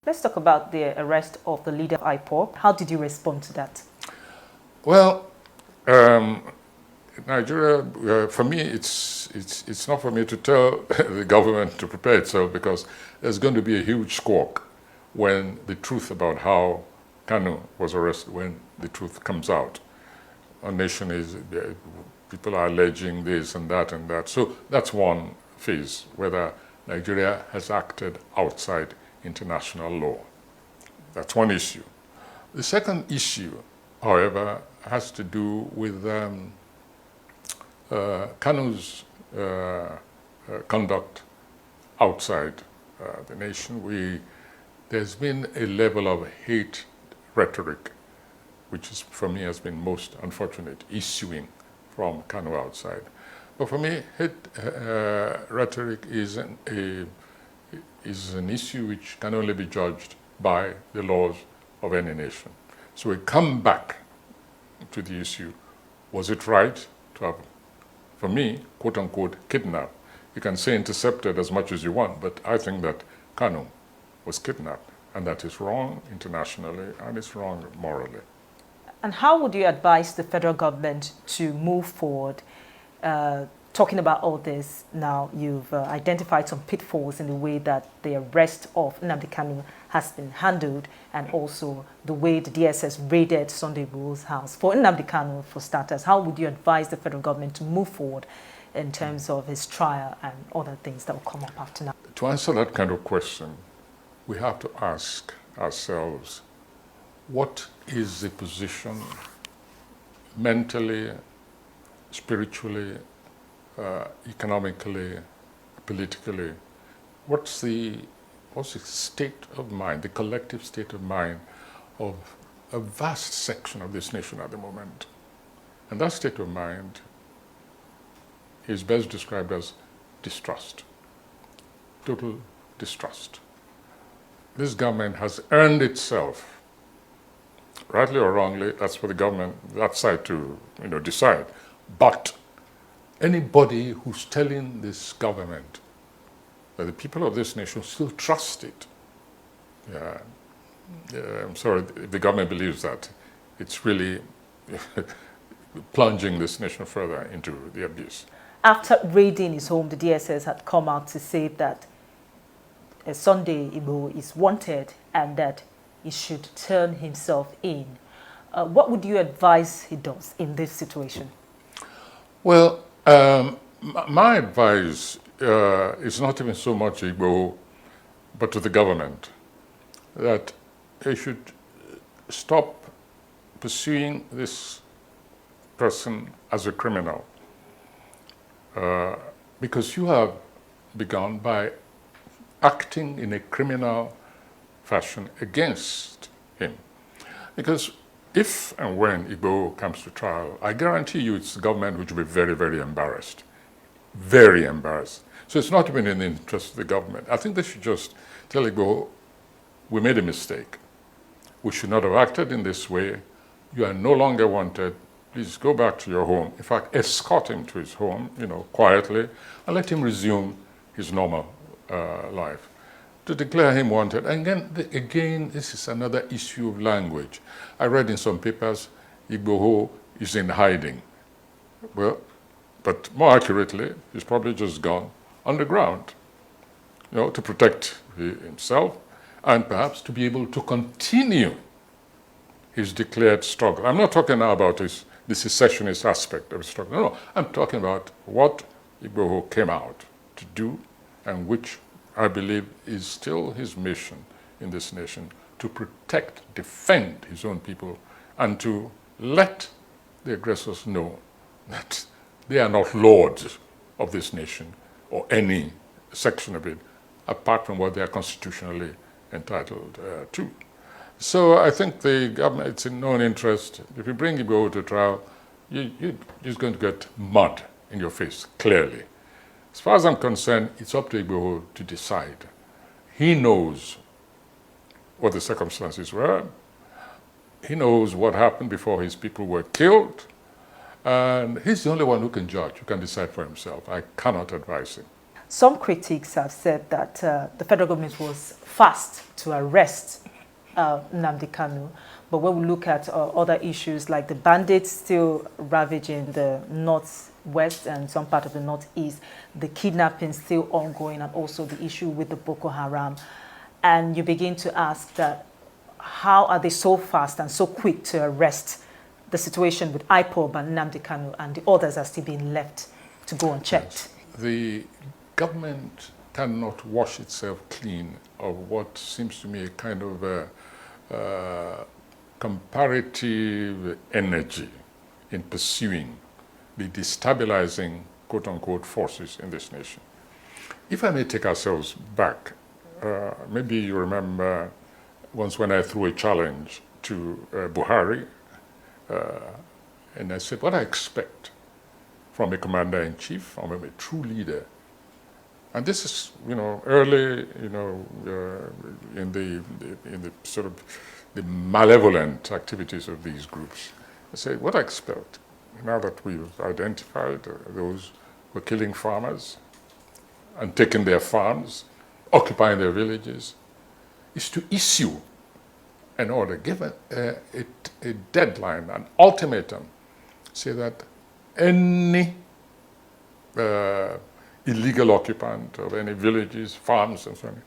Let's talk about the arrest of the leader of IPOB. How did you respond to that? Well, Nigeria, for me, it's not for me to tell the government to prepare itself, because there's going to be a huge squawk when the truth about how KANU was arrested, when the truth comes out. Our nation is, people are alleging this and that and that. So that's one phase, whether Nigeria has acted outside international law. That's one issue. The second issue, however, has to do with KANU'S conduct outside the nation. There's been a level of hate rhetoric, which is, for me, has been most unfortunate, issuing from KANU outside. But for me, hate rhetoric is an issue which can only be judged by the laws of any nation. So we come back to the issue, was it right to have, for me, quote unquote, kidnapped? You can say intercepted as much as you want, but I think that KANU was kidnapped, and that is wrong internationally, and it's wrong morally. And how would you advise the federal government to move forward? Talking about all this now, you've identified some pitfalls in the way that the arrest of NNAMDI Kanu has been handled, and also the way the DSS raided Sunday Igboho's house. For NNAMDI Kanu, for starters, how would you advise the federal government to move forward in terms of his trial and other things that will come up after now? To answer that kind of question, we have to ask ourselves, what is the position mentally, spiritually, economically, politically? What's the state of mind, the collective state of mind of a vast section of this nation at the moment? And that state of mind is best described as distrust, total distrust. This government has earned itself, rightly or wrongly, that's for the government, that side to decide. But anybody who's telling this government that the people of this nation still trust it, I'm sorry, if the government believes that, it's really plunging this nation further into the abyss. After raiding his home, the DSS had come out to say that Sunday Igboho is wanted and that he should turn himself in. What would you advise he does in this situation? Well, my advice is not even so much Igboho, but to the government, that they should stop pursuing this person as a criminal, because you have begun by acting in a criminal fashion against him. Because if and when Igboho comes to trial, I guarantee you it's the government which will be very, very embarrassed. Very embarrassed. So it's not even in the interest of the government. I think they should just tell Igboho, we made a mistake. We should not have acted in this way. You are no longer wanted. Please go back to your home. In fact, escort him to his home, quietly, and let him resume his normal life. To declare him wanted. And again, this is another issue of language. I read in some papers, Igboho is in hiding. Well, but more accurately, he's probably just gone underground, to protect himself and perhaps to be able to continue his declared struggle. I'm not talking now about the secessionist aspect of his struggle. No, I'm talking about what Igboho came out to do, and which I believe is still his mission in this nation, to protect, defend his own people, and to let the aggressors know that they are not lords of this nation or any section of it, apart from what they are constitutionally entitled to. So I think the government, it's in no interest. If you bring Igboho to trial, you're just going to get mud in your face, clearly. As far as I'm concerned, it's up to Igboho to decide. He knows what the circumstances were. He knows what happened before his people were killed. And he's the only one who can judge, who can decide for himself. I cannot advise him. Some critics have said that the federal government was fast to arrest NNAMDI Kanu. But when we look at other issues like the bandits still ravaging the northwest and some part of the northeast, the kidnapping still ongoing, and also the issue with the Boko Haram, and you begin to ask that how are they so fast and so quick to arrest? The situation with IPOB and NNAMDI Kanu and the others are still being left to go unchecked. Yes. The government cannot wash itself clean of what seems to me a kind of comparative energy in pursuing the destabilizing quote-unquote forces in this nation. If I may take ourselves back, maybe you remember once when I threw a challenge to Buhari, and I said, what I expect from a commander-in-chief, from a true leader, and this is, early, in the sort of the malevolent activities of these groups. I say, what I expect, now that we've identified those who are killing farmers and taking their farms, occupying their villages, is to issue an order, give a deadline, an ultimatum, say that any illegal occupant of any villages, farms, and so on,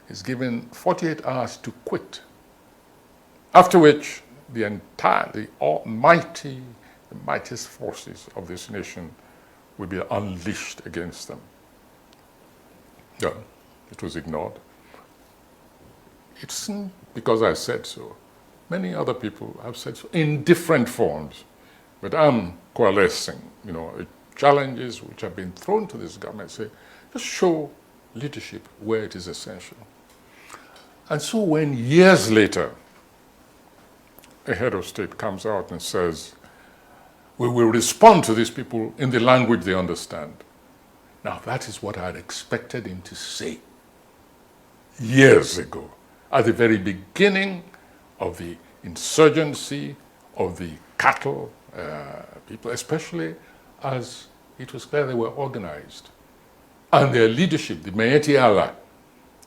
is given 48 hours to quit. After which, the mightiest forces of this nation will be unleashed against them. Yeah, it was ignored. It's because I said so. Many other people have said so in different forms. But I'm coalescing, challenges which have been thrown to this government, say, just show leadership where it is essential. And so when years later, a head of state comes out and says, we will respond to these people in the language they understand. Now that is what I had expected him to say years ago, at the very beginning of the insurgency, of the cattle people, especially as it was clear they were organized. And their leadership, the Maeti Allah,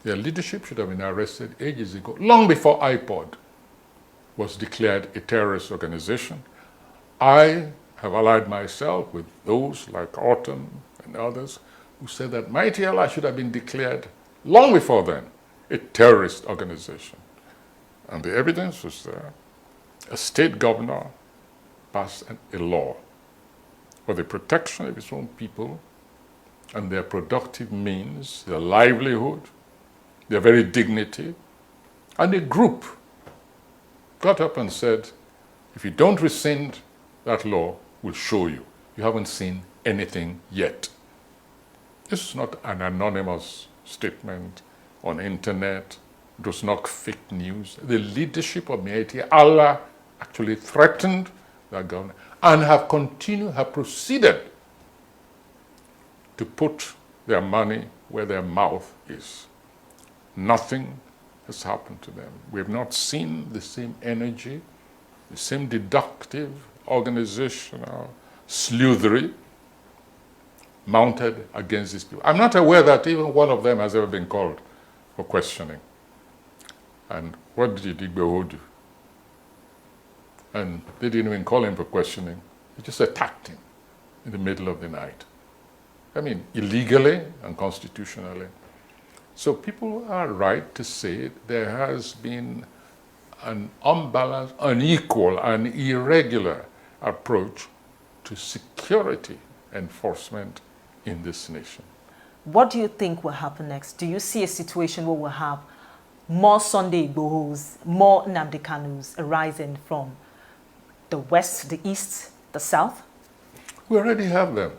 their leadership should have been arrested ages ago, long before IPOD was declared a terrorist organization. I have allied myself with those like Autumn and others who said that Maeti Allah should have been declared long before then a terrorist organization. And the evidence was there. A state governor passed a law for the protection of its own people and their productive means, their livelihood, their very dignity. And a group got up and said, if you don't rescind that law, we'll show you. You haven't seen anything yet. This is not an anonymous statement on internet. It was not fake news. The leadership of Maeti Allah actually threatened that government and have proceeded to put their money where their mouth is. Nothing has happened to them. We have not seen the same energy, the same deductive, organizational sleuthery mounted against these people. I'm not aware that even one of them has ever been called for questioning. And what did Igboho do? And they didn't even call him for questioning. They just attacked him in the middle of the night. I mean, illegally and constitutionally. So people are right to say there has been an unbalanced, unequal, and irregular approach to security enforcement in this nation. What do you think will happen next? Do you see a situation where we'll have more Sunday Igbohos, more NNAMDI Kanus arising from the west, the east, the south? We already have them.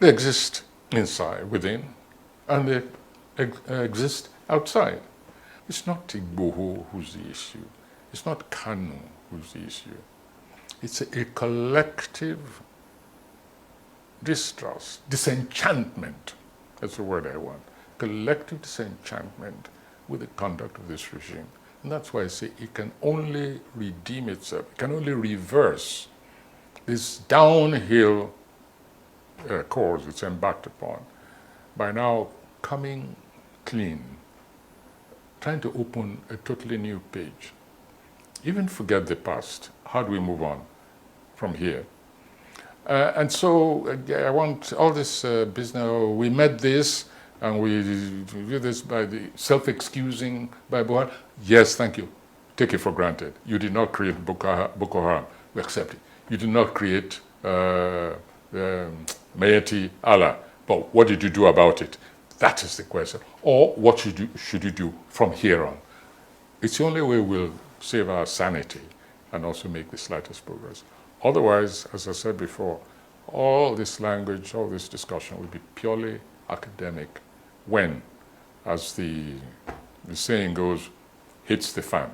They exist inside, within, and they exist outside. It's not Igboho who's the issue. It's not Kanu who's the issue. It's a collective distrust, disenchantment. That's the word I want. Collective disenchantment with the conduct of this regime. And that's why I say it can only redeem itself. It can only reverse this downhill course it's embarked upon by now coming clean, trying to open a totally new page. Even forget the past. How do we move on from here? And so I want all this business, we met this, and we do this by the self-excusing by Buhari. Yes, thank you. Take it for granted. You did not create Boko Haram. We accept it. You did not create Mayeti Allah. But what did you do about it? That is the question. Or what should you do from here on? It's the only way we'll save our sanity and also make the slightest progress. Otherwise, as I said before, all this language, all this discussion will be purely academic when, as the saying goes, hits the fan.